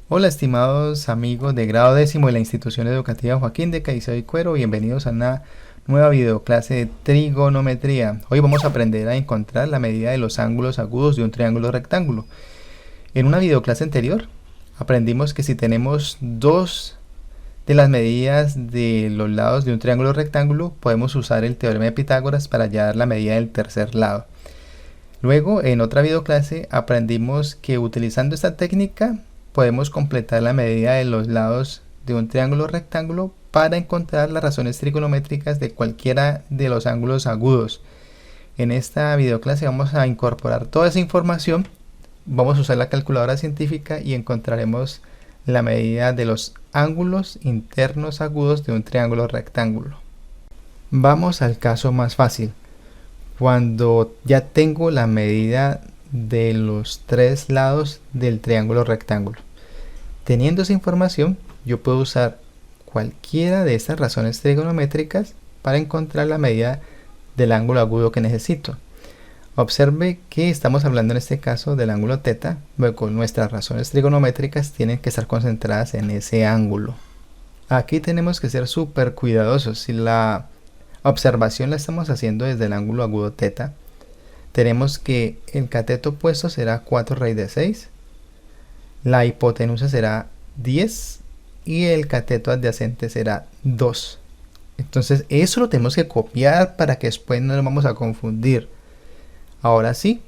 Hola estimados amigos de grado décimo de la institución educativa Joaquín de Caicedo y Cuero, bienvenidos a una nueva videoclase de trigonometría. Hoy vamos a aprender a encontrar la medida de los ángulos agudos de un triángulo rectángulo. En una videoclase anterior aprendimos que si tenemos dos de las medidas de los lados de un triángulo rectángulo, podemos usar el teorema de Pitágoras para hallar la medida del tercer lado. Luego, en otra videoclase aprendimos que utilizando esta técnica podemos completar la medida de los lados de un triángulo rectángulo para encontrar las razones trigonométricas de cualquiera de los ángulos agudos. En esta videoclase vamos a incorporar toda esa información, vamos a usar la calculadora científica y encontraremos la medida de los ángulos internos agudos de un triángulo rectángulo. Vamos al caso más fácil. Cuando ya tengo la medida de los tres lados del triángulo rectángulo. Teniendo esa información, yo puedo usar cualquiera de estas razones trigonométricas para encontrar la medida del ángulo agudo que necesito. Observe que estamos hablando en este caso del ángulo θ, luego nuestras razones trigonométricas tienen que estar concentradas en ese ángulo. Aquí tenemos que ser súper cuidadosos. Si la observación la estamos haciendo desde el ángulo agudo θ, tenemos que el cateto opuesto será 4 raíz de 6, la hipotenusa será 10 y el cateto adyacente será 2. Entonces eso lo tenemos que copiar para que después no nos vamos a confundir. Ahora sí,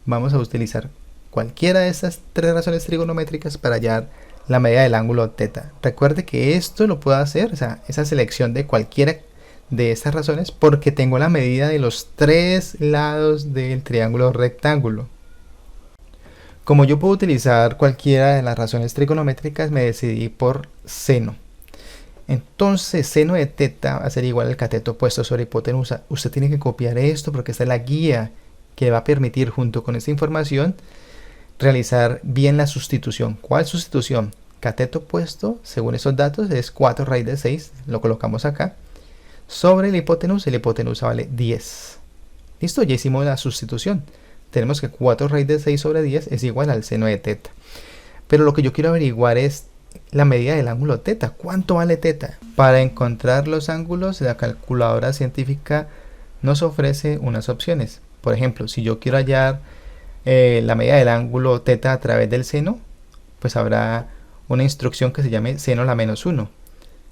vamos a utilizar cualquiera de estas tres razones trigonométricas para hallar la medida del ángulo θ. Recuerde que esto lo puedo hacer, o sea, esa selección de cualquiera de estas razones, porque tengo la medida de los tres lados del triángulo rectángulo. Como yo puedo utilizar cualquiera de las razones trigonométricas, me decidí por seno. Entonces seno de θ va a ser igual al cateto opuesto sobre hipotenusa. Usted tiene que copiar esto porque esta es la guía que va a permitir, junto con esta información, realizar bien la sustitución. ¿Cuál sustitución? Cateto opuesto, según esos datos, es 4 raíz de 6, lo colocamos acá, sobre la hipotenusa vale 10. Listo, ya hicimos la sustitución. Tenemos que 4 raíz de 6 sobre 10 es igual al seno de θ. Pero lo que yo quiero averiguar es la medida del ángulo θ. ¿Cuánto vale θ? Para encontrar los ángulos, la calculadora científica nos ofrece unas opciones. Por ejemplo, si yo quiero hallar la medida del ángulo θ a través del seno, pues habrá una instrucción que se llame seno a la menos 1.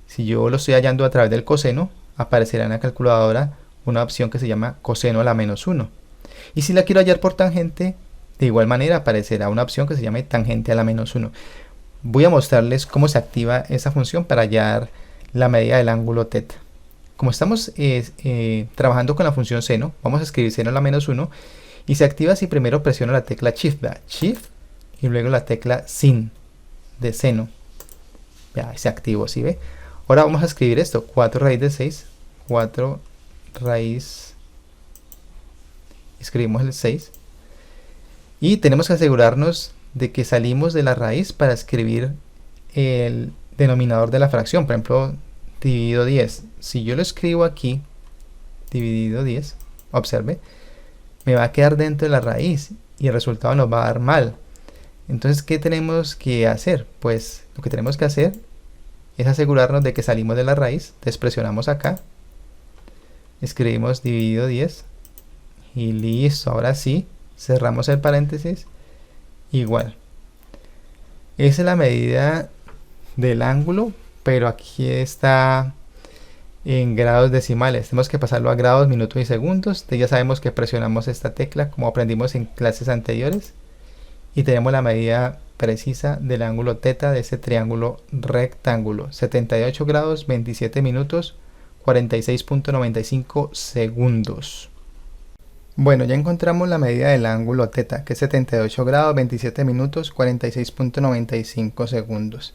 Si yo lo estoy hallando a través del coseno, aparecerá en la calculadora una opción que se llama coseno a la menos 1. Y si la quiero hallar por tangente, de igual manera aparecerá una opción que se llame tangente a la menos 1. Voy a mostrarles cómo se activa esa función para hallar la medida del ángulo θ. Como estamos trabajando con la función seno, vamos a escribir seno a la menos 1 y se activa si primero presiono la tecla Shift, Shift y luego la tecla sin de seno. Ya, se activó, ¿sí ve? Ahora vamos a escribir esto, 4 raíz de 6, 4 raíz, escribimos el 6 y tenemos que asegurarnos de que salimos de la raíz para escribir el denominador de la fracción. Por ejemplo, dividido 10. Si yo lo escribo aquí, dividido 10, observe, me va a quedar dentro de la raíz y el resultado nos va a dar mal. Entonces, ¿qué tenemos que hacer? Pues lo que tenemos que hacer es asegurarnos de que salimos de la raíz. Entonces presionamos acá, escribimos dividido 10 y listo. Ahora sí, cerramos el paréntesis. Igual, esa es la medida del ángulo, pero aquí está en grados decimales. Tenemos que pasarlo a grados, minutos y segundos. Entonces ya sabemos que presionamos esta tecla como aprendimos en clases anteriores y tenemos la medida precisa del ángulo θ de ese triángulo rectángulo: 78 grados, 27 minutos, 46.95 segundos. Bueno, ya encontramos la medida del ángulo θ, que es 78 grados, 27 minutos, 46.95 segundos.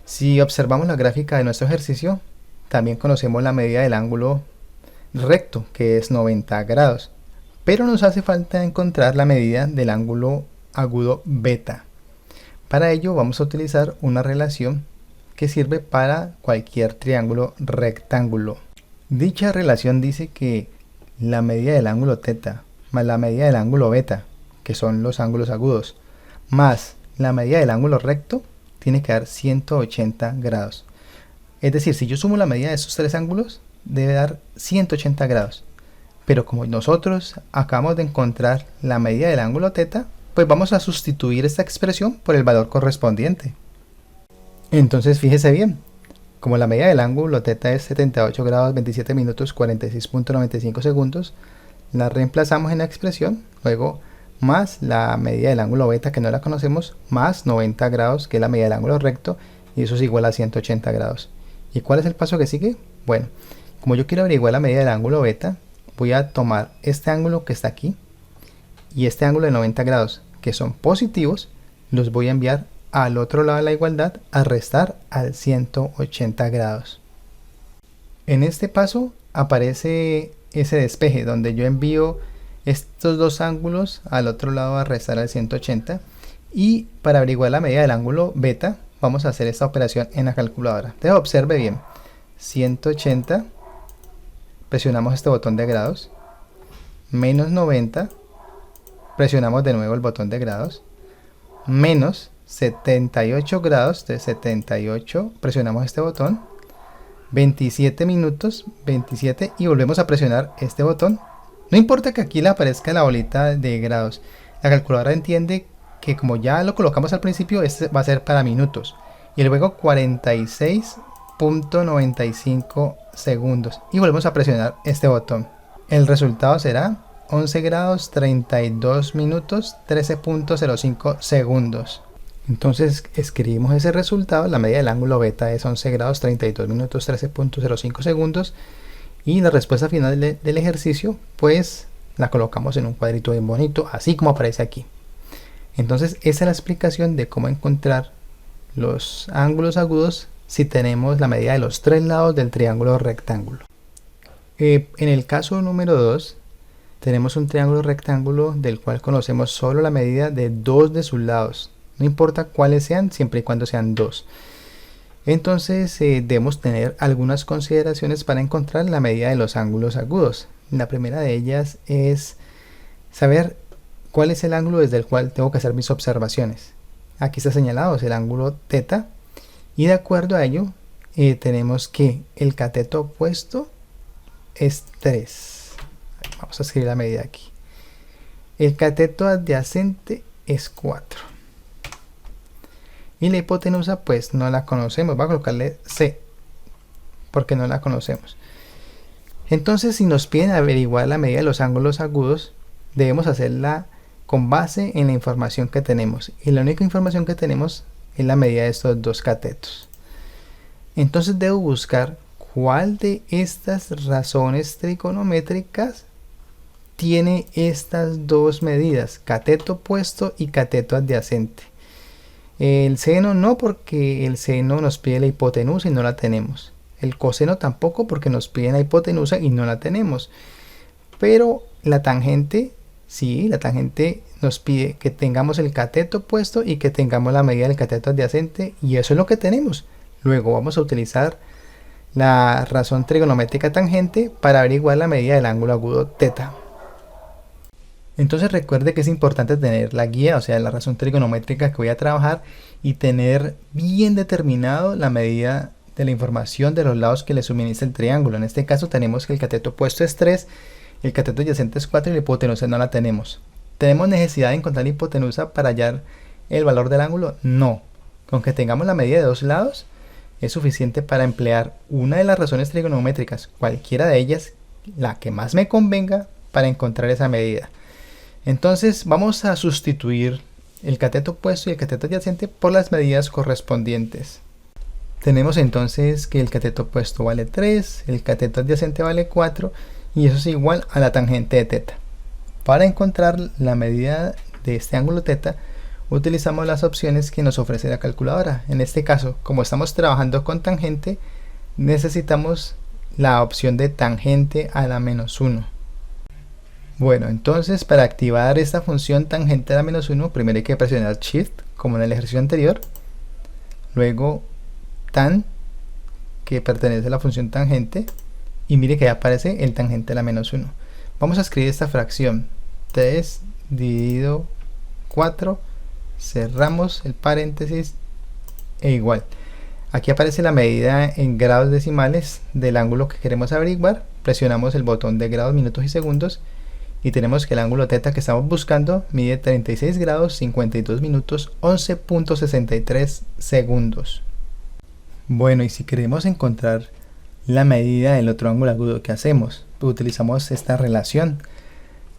Si observamos la gráfica de nuestro ejercicio, también conocemos la medida del ángulo recto, que es 90 grados. Pero nos hace falta encontrar la medida del ángulo agudo beta. Para ello vamos a utilizar una relación que sirve para cualquier triángulo rectángulo. Dicha relación dice que la medida del ángulo θ más la medida del ángulo beta, que son los ángulos agudos, más la medida del ángulo recto, tiene que dar 180 grados. Es decir, si yo sumo la medida de estos tres ángulos, debe dar 180 grados. Pero como nosotros acabamos de encontrar la medida del ángulo θ, pues vamos a sustituir esta expresión por el valor correspondiente. Entonces fíjese bien, como la medida del ángulo θ es 78 grados 27 minutos 46.95 segundos, la reemplazamos en la expresión, luego más la medida del ángulo beta, que no la conocemos, más 90 grados, que es la medida del ángulo recto, y eso es igual a 180 grados. ¿Y cuál es el paso que sigue? Bueno, como yo quiero averiguar la medida del ángulo beta, voy a tomar este ángulo que está aquí y este ángulo de 90 grados, que son positivos, los voy a enviar al otro lado de la igualdad a restar al 180 grados. En este paso aparece ese despeje donde yo envío estos dos ángulos al otro lado a restar al 180, y para averiguar la medida del ángulo beta vamos a hacer esta operación en la calculadora. Entonces observe bien, 180, presionamos este botón de grados, menos 90, presionamos de nuevo el botón de grados, menos 78 grados, de 78, presionamos este botón, 27 minutos, 27, y volvemos a presionar este botón. No importa que aquí le aparezca la bolita de grados, la calculadora entiende que como ya lo colocamos al principio, este va a ser para minutos, y luego 46.95 segundos, y volvemos a presionar este botón. El resultado será 11 grados 32 minutos 13.05 segundos. Entonces escribimos ese resultado, la medida del ángulo beta es 11 grados 32 minutos 13.05 segundos, y la respuesta final del ejercicio pues la colocamos en un cuadrito bien bonito, así como aparece aquí. Entonces esa es la explicación de cómo encontrar los ángulos agudos si tenemos la medida de los tres lados del triángulo rectángulo. En el caso número 2 tenemos un triángulo rectángulo del cual conocemos solo la medida de dos de sus lados. No importa cuáles sean, siempre y cuando sean dos. Entonces debemos tener algunas consideraciones para encontrar la medida de los ángulos agudos. La primera de ellas es saber cuál es el ángulo desde el cual tengo que hacer mis observaciones. Aquí está señalado, es el ángulo θ, y de acuerdo a ello tenemos que el cateto opuesto es 3. Vamos a escribir la medida aquí. El cateto adyacente es 4. Y la hipotenusa pues no la conocemos, voy a colocarle C porque no la conocemos. Entonces si nos piden averiguar la medida de los ángulos agudos, debemos hacerla con base en la información que tenemos, y la única información que tenemos es la medida de estos dos catetos. Entonces debo buscar cuál de estas razones trigonométricas tiene estas dos medidas, cateto opuesto y cateto adyacente. El seno no, porque el seno nos pide la hipotenusa y no la tenemos. El coseno tampoco, porque nos pide la hipotenusa y no la tenemos. Pero la tangente, sí, la tangente nos pide que tengamos el cateto opuesto y que tengamos la medida del cateto adyacente, y eso es lo que tenemos. Luego vamos a utilizar la razón trigonométrica tangente para averiguar la medida del ángulo agudo θ. Entonces recuerde que es importante tener la guía, o sea, la razón trigonométrica que voy a trabajar, y tener bien determinado la medida de la información de los lados que le suministra el triángulo. En este caso tenemos que el cateto opuesto es 3, el cateto adyacente es 4 y la hipotenusa no la tenemos. ¿Tenemos necesidad de encontrar la hipotenusa para hallar el valor del ángulo? No. Con que tengamos la medida de dos lados es suficiente para emplear una de las razones trigonométricas, cualquiera de ellas, la que más me convenga, para encontrar esa medida. Entonces vamos a sustituir el cateto opuesto y el cateto adyacente por las medidas correspondientes. Tenemos entonces que el cateto opuesto vale 3, el cateto adyacente vale 4, y eso es igual a la tangente de θ. Para encontrar la medida de este ángulo θ, utilizamos las opciones que nos ofrece la calculadora. En este caso, como estamos trabajando con tangente, necesitamos la opción de tangente a la menos 1. Bueno, entonces para activar esta función tangente a la menos 1, primero hay que presionar Shift, como en el ejercicio anterior. Luego tan, que pertenece a la función tangente, y mire que ya aparece el tangente a la menos 1. Vamos a escribir esta fracción, 3 dividido 4, cerramos el paréntesis e igual. Aquí aparece la medida en grados decimales del ángulo que queremos averiguar. Presionamos el botón de grados, minutos y segundos y tenemos que el ángulo θ que estamos buscando mide 36 grados 52 minutos 11.63 segundos. Bueno, y si queremos encontrar la medida del otro ángulo agudo, ¿qué hacemos? Pues utilizamos esta relación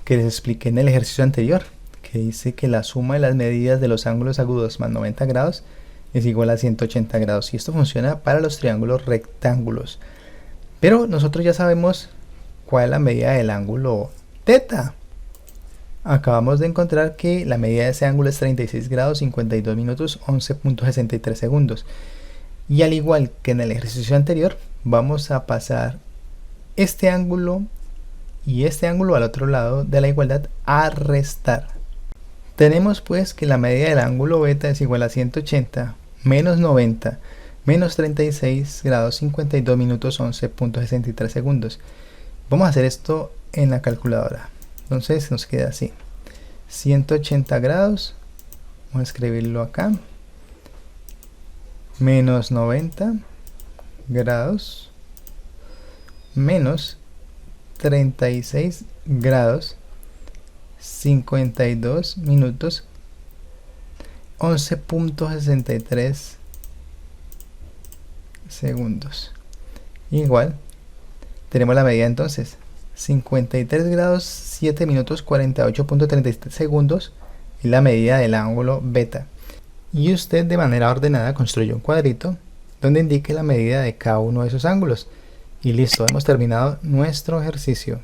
que les expliqué en el ejercicio anterior, que dice que la suma de las medidas de los ángulos agudos más 90 grados es igual a 180 grados, y esto funciona para los triángulos rectángulos. Pero nosotros ya sabemos cuál es la medida del ángulo θ. Acabamos de encontrar que la medida de ese ángulo es 36 grados 52 minutos 11.63 segundos. Y al igual que en el ejercicio anterior, vamos a pasar este ángulo y este ángulo al otro lado de la igualdad a restar. Tenemos pues que la medida del ángulo beta es igual a 180 menos 90 menos 36 grados 52 minutos 11.63 segundos. Vamos a hacer esto en la calculadora. Entonces nos queda así: 180 grados, vamos a escribirlo acá, menos 90 grados menos 36 grados 52 minutos 11.63 segundos. Igual tenemos la medida entonces: 53 grados 7 minutos 48.33 segundos y la medida del ángulo beta. Y usted de manera ordenada construye un cuadrito donde indique la medida de cada uno de esos ángulos. Y listo, hemos terminado nuestro ejercicio.